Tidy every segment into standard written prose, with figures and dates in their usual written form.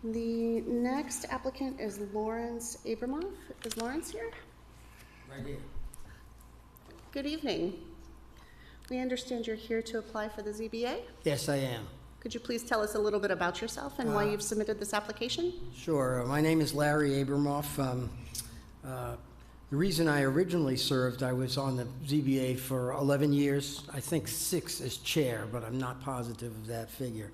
The next applicant is Lawrence Abramoff. Is Lawrence here? Right here. Good evening. We understand you're here to apply for the ZBA. Yes, I am. Could you please tell us a little bit about yourself and why you've submitted this application? Sure. My name is Larry Abramoff. The reason I originally served, I was on the ZBA for 11 years, I think 6 as chair, but I'm not positive of that figure.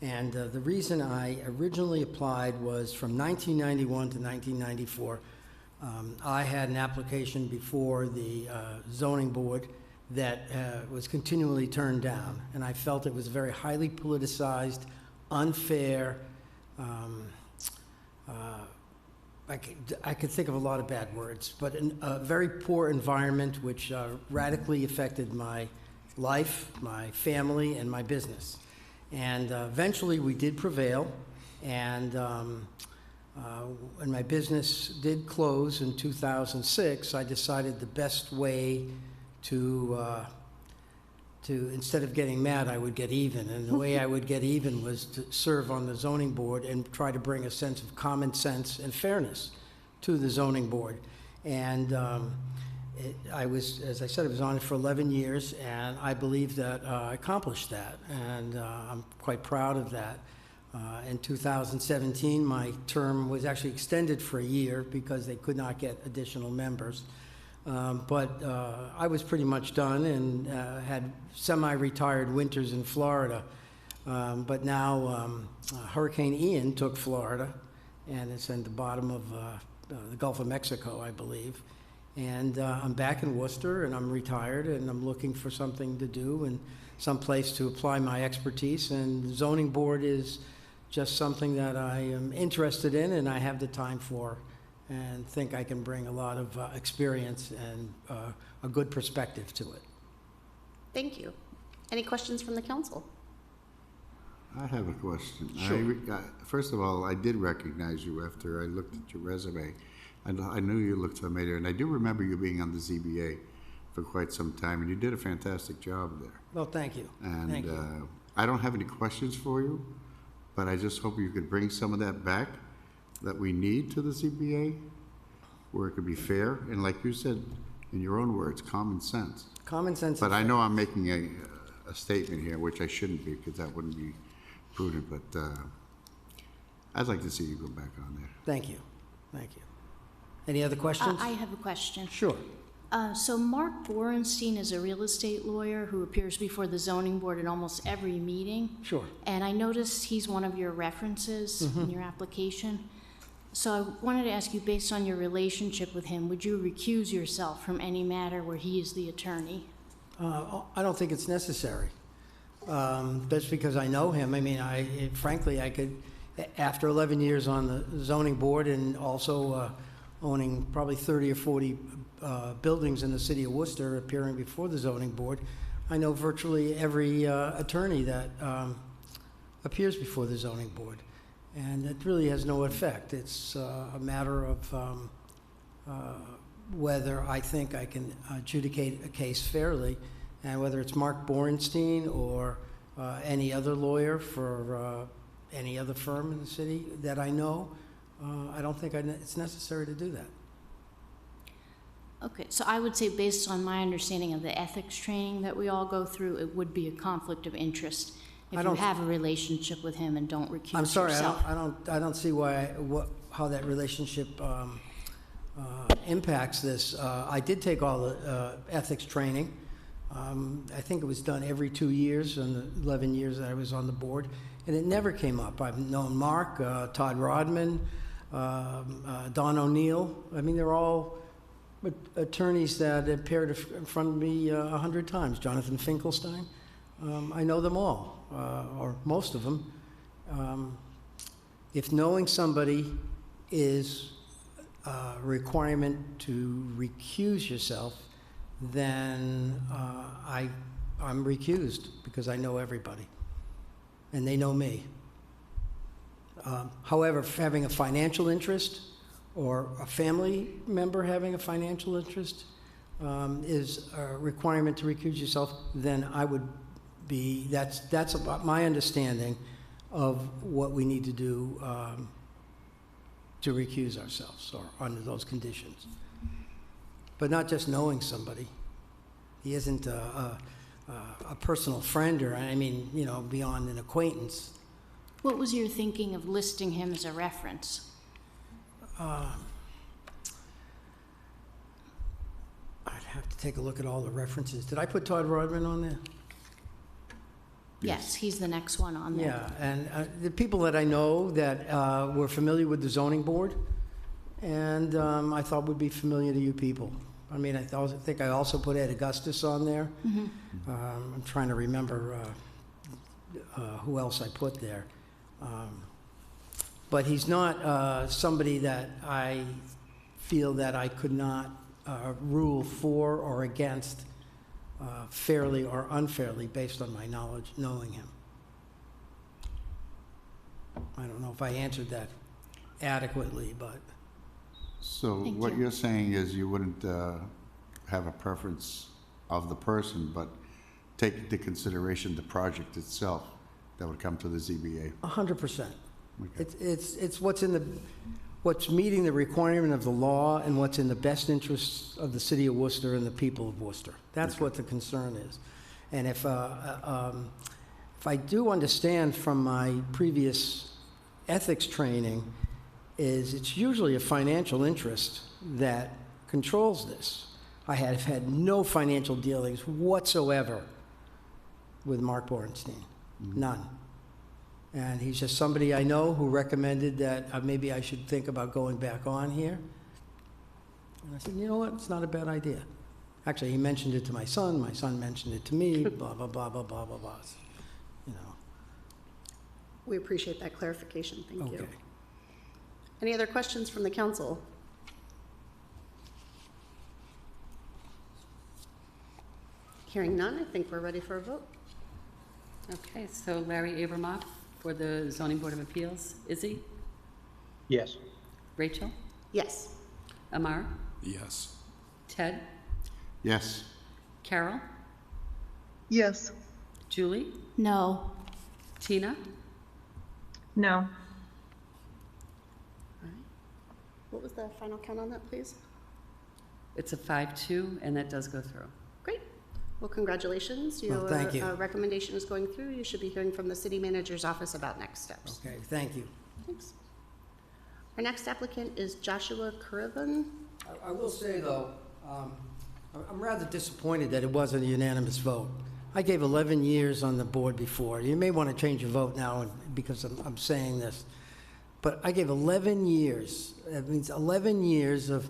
And the reason I originally applied was from 1991 to 1994. I had an application before the zoning board that was continually turned down, and I felt it was very highly politicized, unfair. I could think of a lot of bad words, but a very poor environment which radically affected my life, my family, and my business. And eventually we did prevail, and when my business did close in 2006, I decided the best way to instead of getting mad, I would get even. And the way I would get even was to serve on the zoning board and try to bring a sense of common sense and fairness to the zoning board. And I was, as I said, I was on it for 11 years, and I believe that I accomplished that, and I'm quite proud of that. In 2017, my term was actually extended for a year because they could not get additional members. But I was pretty much done and had semi-retired winters in Florida. But now Hurricane Ian took Florida, and it's in the bottom of the Gulf of Mexico, I believe. And I'm back in Worcester, and I'm retired, and I'm looking for something to do and some place to apply my expertise. And the zoning board is just something that I am interested in and I have the time for, and think I can bring a lot of experience and a good perspective to it. Thank you. Any questions from the council? I have a question. Sure. First of all, I did recognize you after I looked at your resume. I knew you looked familiar, and I do remember you being on the ZBA for quite some time, and you did a fantastic job there. Well, thank you. And Thank you. I don't have any questions for you, but I just hope you could bring some of that back that we need to the ZBA, where it could be fair, and like you said, in your own words, common sense. Common sense. But I know I'm making a statement here, which I shouldn't be, because that wouldn't be prudent, but I'd like to see you go back on there. Thank you. Thank you. Any other questions? I have a question. Sure. So Mark Borenstein is a real estate lawyer who appears before the zoning board at almost every meeting. Sure. And I noticed he's one of your references in your application. So I wanted to ask you, based on your relationship with him, would you recuse yourself from any matter where he is the attorney? I don't think it's necessary. That's because I know him. I mean, frankly, I could, after 11 years on the zoning board and also owning probably 30 or 40 buildings in the city of Worcester, appearing before the zoning board, I know virtually every attorney that appears before the zoning board. And it really has no effect. It's a matter of whether I think I can adjudicate a case fairly, and whether it's Mark Borenstein or any other lawyer for any other firm in the city that I know, I don't think it's necessary to do that. Okay, so I would say, based on my understanding of the ethics training that we all go through, it would be a conflict of interest if you have a relationship with him and don't recuse yourself. I'm sorry, I don't see how that relationship impacts this. I did take all the ethics training. I think it was done every 2 years in the 11 years that I was on the board, and it never came up. I've known Mark, Todd Rodman, Don O'Neill. I mean, they're all attorneys that appeared in front of me 100 times. Jonathan Finkelstein. I know them all, or most of them. If knowing somebody is a requirement to recuse yourself, then I'm recused because I know everybody, and they know me. However, having a financial interest or a family member having a financial interest is a requirement to recuse yourself, then I would be, that's about my understanding of what we need to do to recuse ourselves or under those conditions. But not just knowing somebody. He isn't a personal friend or, I mean, you know, beyond an acquaintance. What was your thinking of listing him as a reference? I'd have to take a look at all the references. Did I put Todd Rodman on there? Yes, he's the next one on there. Yeah, and the people that I know that were familiar with the zoning board, and I thought would be familiar to you people. I mean, I think I also put Ed Augustus on there. I'm trying to remember who else I put there. But he's not somebody that I feel that I could not rule for or against fairly or unfairly based on my knowledge, knowing him. I don't know if I answered that adequately, but... So Thank what you. you're saying is you wouldn't have a preference of the person, but take into consideration the project itself that would come to the ZBA. 100%. Okay. It's what's meeting the requirement of the law and what's in the best interests of the city of Worcester and the people of Worcester. That's what the concern is. And if I do understand from my previous ethics training, is it's usually a financial interest that controls this. I have had no financial dealings whatsoever with Mark Borenstein. None. And he's just somebody I know who recommended that maybe I should think about going back on here. And I said, you know what, it's not a bad idea. Actually, he mentioned it to my son mentioned it to me, blah, blah, blah, blah, blah, blah, blah. You know, We appreciate that clarification. Thank you. okay. Any other questions from the council? Hearing none, I think we're ready for a vote. Okay, so Larry Abramoff for the Zoning Board of Appeals. Izzy? Yes. Rachel? Yes. Amar? Yes. Ted? Yes, Carol? Yes. Julie? No. Tina? No. What was the final count on that, please? It's a 5-2, and that does go through. Great. Well, congratulations. Well, thank you. Your recommendation is going through. You should be hearing from the city manager's office about next steps. Okay, thank you. Thanks. Our next applicant is Joshua Currivan. I will say, though, I'm rather disappointed that it wasn't a unanimous vote. I gave 11 years on the board before. You may want to change your vote now because I'm saying this. But I gave 11 years. That means 11 years of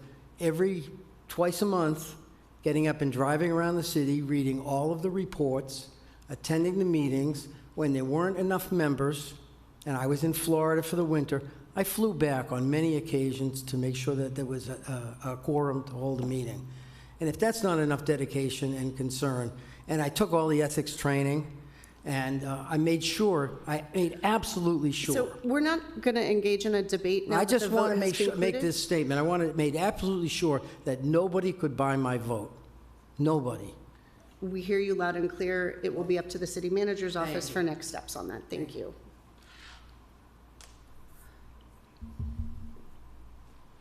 twice a month, getting up and driving around the city, reading all of the reports, attending the meetings. When there weren't enough members, and I was in Florida for the winter, I flew back on many occasions to make sure that there was a quorum to hold a meeting. And if that's not enough dedication and concern, and I took all the ethics training, and I made absolutely sure. So we're not going to engage in a debate now. I that just the want vote to has make concluded. this statement. I want to make absolutely sure that nobody could buy my vote. Nobody. We hear you loud and clear. It will be up to the city manager's office you. for next steps on that. Thank you.